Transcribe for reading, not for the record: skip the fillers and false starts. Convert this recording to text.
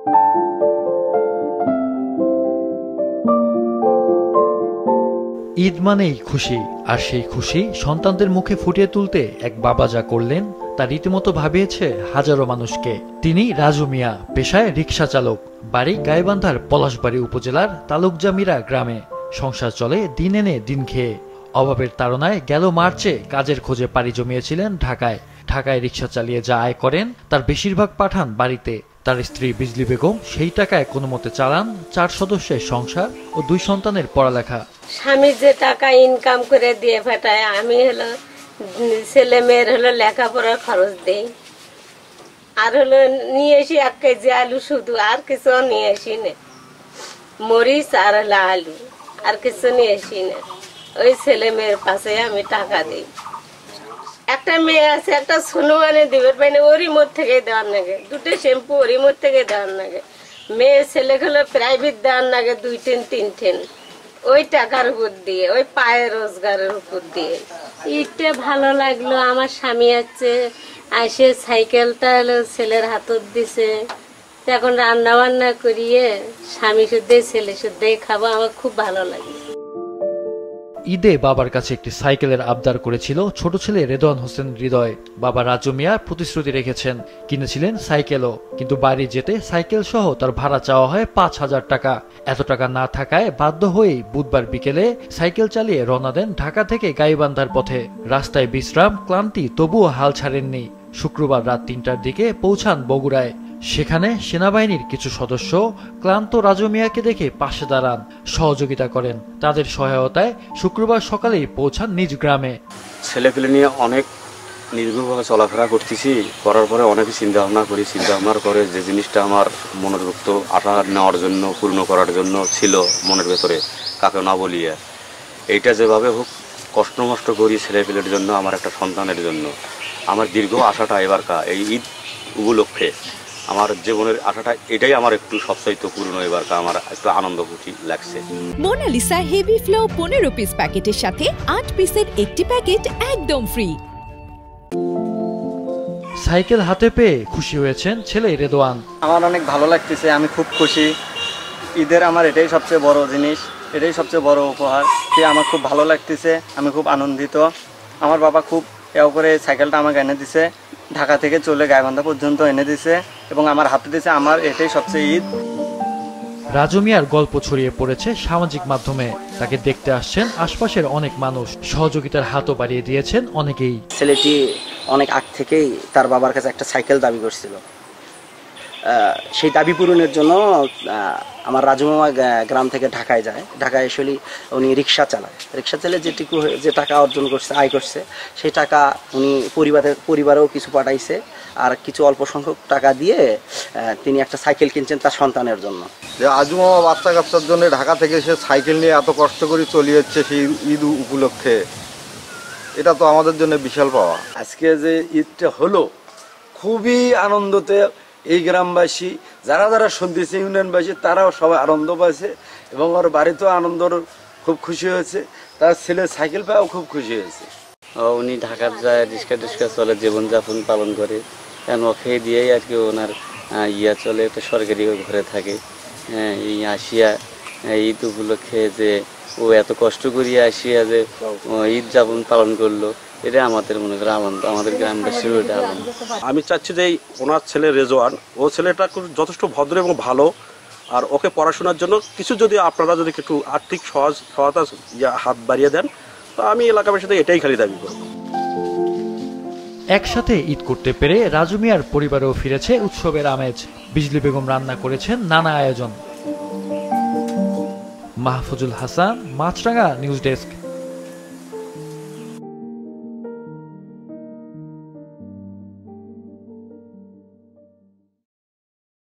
ঈদ মানেই খুশি, আর সেই খুশি সন্তানদের মুখে ফুটিয়ে তুলতে এক বাবা যা করলেন তা রীতিমতো ভাবিয়েছে হাজারো মানুষকে। তিনি রাজু মিয়া, পেশায় রিকশা চালক, বাড়ি গাইবান্ধার পলাশবাড়ী উপজেলার তালুকজামিরা গ্রামে। সংসার চলে দিন এনে দিন খেয়ে। অভাবের তাড়নায় গেল মার্চে কাজের খোঁজে পাড়ি জমিয়েছিলেন ঢাকায়। ঢাকায় রিকশা চালিয়ে যা আয় করেন তার বেশিরভাগ পাঠান বাড়িতে। তার স্ত্রী বিজলি বেগম সেই টাকায় কোনো মতে চালান 4 সদস্যের সংসার ও 2 সন্তানের পড়ালেখা। স্বামী যে টাকা ইনকাম করে দিয়ে পাঠায়, আমি হলো ছেলে মেয়ের হলো লেখাপড়ার খরচ দেই। আর হলো নিয়ে আসি 1 কেজি আলু, শুধু আর কিছু নিয়ে আসি না, মরিচ আর হলো আলু, আর কিছু নিয়ে আসি না। ওই ছেলে মেয়ের পাশে আমি টাকা দিই। একটা মেয়ে আছে, একটা সোনু আনে দিবের পাইনি, ওরই মোট থেকে দেওয়ার লাগে। 2টো শ্যাম্পু ওরই মোট থেকে দেওয়ার লাগে। মেয়ে ছেলেগুলো প্রাইভেট দেওয়ার লাগে 2 টেন 3 টেন, ওই টাকার উপর দিয়ে, ওই পায়ের রোজগারের উপর দিয়ে। ঈদটা ভালো লাগলো। আমার স্বামী আছে, আসে সাইকেলটা হলো ছেলের হাতত দিছে। এখন রান্না বান্না করিয়ে স্বামী শুদ্ধে ছেলে শুদ্ধেই খাবো, আমার খুব ভালো লাগে। ঈদে বাবার কাছে একটি সাইকেলের আবদার করেছিল ছোট ছেলে রেদওয়ান হোসেন হৃদয়। বাবা রাজু মিয়া প্রতিশ্রুতি রেখেছেন, কিনেছিলেন সাইকেলও। কিন্তু বাড়ি যেতে সাইকেল সহ তার ভাড়া চাওয়া হয় 5,000 টাকা। এত টাকা না থাকায় বাধ্য হয়েই বুধবার বিকেলে সাইকেল চালিয়ে রওনা দেন ঢাকা থেকে গাইবান্ধার পথে। রাস্তায় বিশ্রাম, ক্লান্তি, তবুও হাল ছাড়েননি। শুক্রবার রাত 3টার দিকে পৌঁছান বগুড়ায়। সেখানে সেনাবাহিনীর কিছু সদস্য ক্লান্ত রাজু মিয়াকে দেখে পাশে দাঁড়ান, সহযোগিতা করেন। তাদের সহায়তায় শুক্রবার সকালেই পৌঁছান নিজ গ্রামে। ছেলেপেলে নিয়ে অনেক নির্ভরভাবে চলাফেরা করতেছি, করার পরে অনেক চিন্তা ভাবনার করে যে জিনিসটা আমার মনের ভুক্ত আশা নেওয়ার জন্য, পূর্ণ করার জন্য ছিল মনের ভেতরে, কাকে না বলিয়া, এইটা যেভাবে হোক কষ্ট মষ্ট করি ছেলেপেলের জন্য, আমার একটা সন্তানের জন্য। আমার দীর্ঘ আশাটা এবারকা এই ঈদ উপলক্ষে আমার জীবনের আশাটা এটাই আমার একটু সবচাইতে পূর্ণ। এবারকা আমার একটু আনন্দ খুশি লাগছে। মোনালিসা হেভি ফ্লো 15 পিস প্যাকেটের সাথে 8 পিসের একটি প্যাকেট একদম ফ্রি। সাইকেল হাতে পেয়ে খুশি হয়েছেন ছেলে রেদওয়ান। আমার অনেক ভালো লাগতেছে, আমি খুব খুশি। ঈদের আমার এটাই সবচেয়ে বড় জিনিস, এটাই সবচেয়ে বড় উপহার। আমার খুব ভালো লাগতেছে, আমি খুব আনন্দিত। আমার বাবা খুব করে সাইকেলটা আমাকে এনে দিছে, ঢাকা থেকে চলে গাইবান্ধা পর্যন্ত এনে দিছে এবং আমার হাতে দিছে। আমার এটাই সবচেয়ে ঈদ। রাজু মিয়ার গল্প ছড়িয়ে পড়েছে সামাজিক মাধ্যমে। তাকে দেখতে আসছেন আশপাশের অনেক মানুষ, সহযোগিতার হাতও বাড়িয়ে দিয়েছেন অনেকেই। ছেলেটি অনেক আগ থেকেই তার বাবার কাছে একটা সাইকেল দাবি করছিল। সেই দাবি পূরণের জন্য আমার রাজু মামা গ্রাম থেকে ঢাকায় যায়। ঢাকায় আসলে উনি রিক্সা চালায়। রিক্সা চালিয়ে যে টাকা অর্জন করছে, আয় করছে, সেই টাকা উনি পরিবারেও কিছু পাঠাইছে, আর কিছু অল্প সংখ্যক টাকা দিয়ে তিনি একটা সাইকেল কিনছেন তার সন্তানের জন্য। যে আজু মামা বাচ্চা কাচ্চার জন্য ঢাকা থেকে সে সাইকেল নিয়ে এত কষ্ট করে চলে যাচ্ছে সেই ঈদ উপলক্ষে, এটা তো আমাদের জন্য বিশাল পাওয়া। আজকে যে ঈদটা হলো খুবই আনন্দতে এই গ্রামবাসী, যারা যারা সন্ধিছে ইউনিয়নবাসী, তারাও সবাই আনন্দ পাইছে এবং ওর বাড়িতেও আনন্দর খুব খুশি হয়েছে। তার ছেলে সাইকেল পাওয়াও খুব খুশি হয়েছে। উনি ঢাকার যায়, রিক্সা চলে, জীবনযাপন পালন করে, কারণ ওকে দিয়েই আর কি ওনার ইয়া চলে, একটা সরকারি ঘরে থাকে। এই আসিয়া ঈদ উপলক্ষে যে ও এত কষ্ট করিয়ে আসিয়া যে ঈদ যাপন পালন করলো, এটা আমাদের মনে করে আনন্দ, আমাদের গ্রামবাসীর ওটা আনন্দ। আমি চাচ্ছি যে ওনার ছেলে রেজওয়ান, ও ছেলেটা যথেষ্ট ভদ্র এবং ভালো, আর ওকে পড়াশোনার জন্য কিছু যদি আপনারা যদি একটু আর্থিক সহায়তা হাত বাড়িয়ে দেন, তো আমি এলাকাবাসীর সাথে এটাই খালি দাবি করব। একসাথে ঈদ করতে পেরে রাজু মিয়ার পরিবারেও ফিরেছে উৎসবের আমেজ। বিজলি বেগম রান্না করেছেন নানা আয়োজন। মাহফুজুল হাসান, মাছরাঙা নিউজ ডেস্ক।